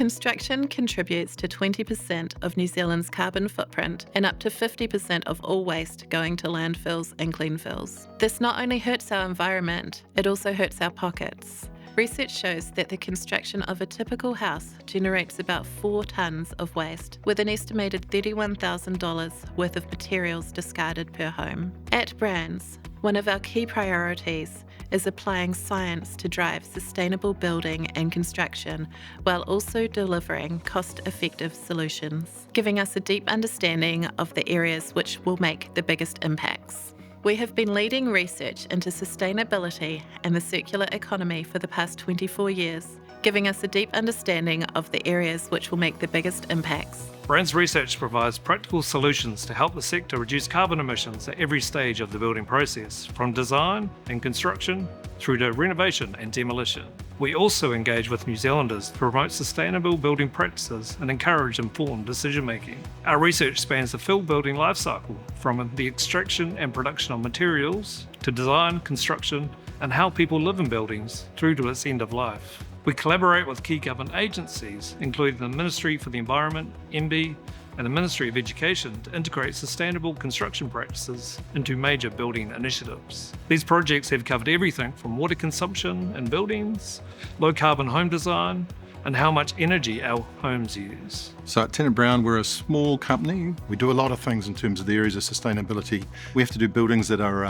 Construction contributes to 20% of New Zealand's carbon footprint and up to 50% of all waste going to landfills and cleanfills. This not only hurts our environment, it also hurts our pockets. Research shows that the construction of a typical house generates about 4 tonnes of waste, with an estimated $31,000 worth of materials discarded per home. At BRANZ, one of our key priorities is applying science to drive sustainable building and construction while also delivering cost-effective solutions, giving us a deep understanding of the areas which will make the biggest impacts. We have been leading research into sustainability and the circular economy for the past 24 years, giving us a deep understanding of the areas which will make the biggest impacts. BRANZ research provides practical solutions to help the sector reduce carbon emissions at every stage of the building process, from design and construction through to renovation and demolition. We also engage with New Zealanders to promote sustainable building practices and encourage informed decision making. Our research spans the full building life cycle, from the extraction and production of materials to design, construction, and how people live in buildings through to its end of life. We collaborate with key government agencies, including the Ministry for the Environment, MB, and the Ministry of Education, to integrate sustainable construction practices into major building initiatives. These projects have covered everything from water consumption in buildings, low carbon home design, and how much energy our homes use. So at Tennant Brown, we're a small company. We do a lot of things in terms of the areas of sustainability. We have to do buildings that are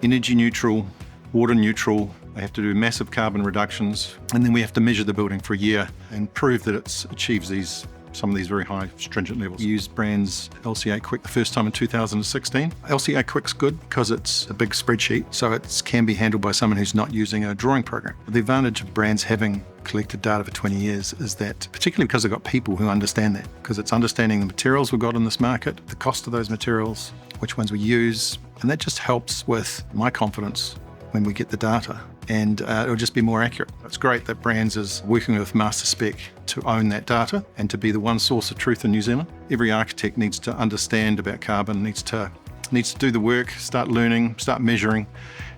energy neutral, water neutral. They have to do massive carbon reductions, and then we have to measure the building for a year and prove that it achieves some of these very high stringent levels. We used BRANZ LCA Quick the first time in 2016. LCA Quick's good because it's a big spreadsheet, so it can be handled by someone who's not using a drawing program. The advantage of BRANZ having collected data for 20 years is that, particularly because they've got people who understand that, because it's understanding the materials we've got in this market, the cost of those materials, which ones we use, and that just helps with my confidence when we get the data, and it'll just be more accurate. It's great that BRANZ is working with Master Spec to own that data and to be the one source of truth in New Zealand. Every architect needs to understand about carbon, needs to do the work, start learning, start measuring,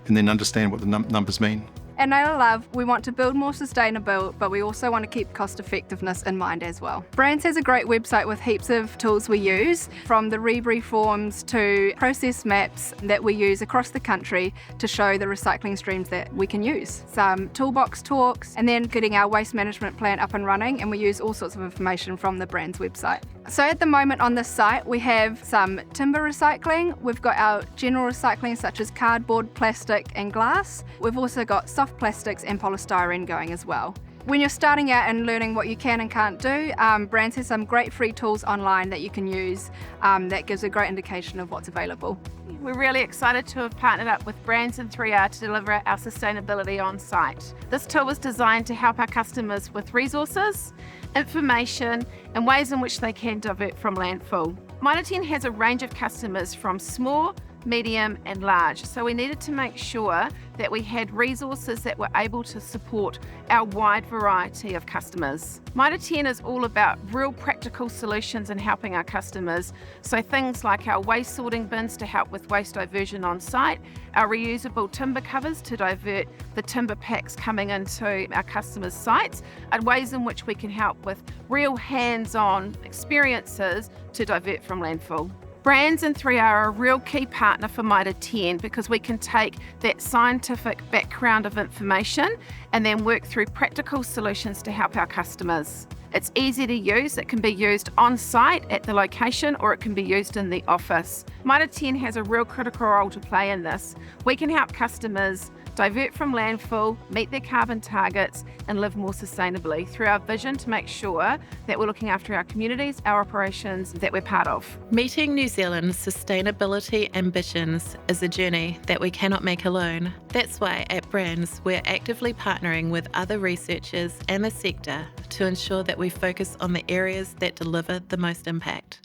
and then understand what the numbers mean. At Naylor Love, we want to build more sustainable, but we also want to keep cost effectiveness in mind as well. BRANZ has a great website with heaps of tools we use, from the Rebri forms to process maps that we use across the country to show the recycling streams that we can use. Some toolbox talks, and then getting our waste management plan up and running, and we use all sorts of information from the BRANZ website. So at the moment on this site, we have some timber recycling. We've got our general recycling such as cardboard, plastic and glass. We've also got soft plastics and polystyrene going as well. When you're starting out and learning what you can and can't do, BRANZ has some great free tools online that you can use that gives a great indication of what's available. We're really excited to have partnered up with BRANZ and 3R to deliver our sustainability on site. This tool was designed to help our customers with resources, information and ways in which they can divert from landfill. Mitre 10 has a range of customers from small, medium and large, so we needed to make sure that we had resources that were able to support our wide variety of customers. Mitre 10 is all about real practical solutions and helping our customers, so things like our waste sorting bins to help with waste diversion on site, our reusable timber covers to divert the timber packs coming into our customers' sites, and ways in which we can help with real hands-on experiences to divert from landfill. BRANZ and 3R are a real key partner for Mitre 10 because we can take that scientific background of information and then work through practical solutions to help our customers. It's easy to use. It can be used on site at the location or it can be used in the office. Mitre 10 has a real critical role to play in this. We can help customers divert from landfill, meet their carbon targets and live more sustainably through our vision to make sure that we're looking after our communities, our operations that we're part of. Meeting New Zealand's sustainability ambitions is a journey that we cannot make alone. That's why at BRANZ we're actively partnering with other researchers and the sector to ensure that we focus on the areas that deliver the most impact.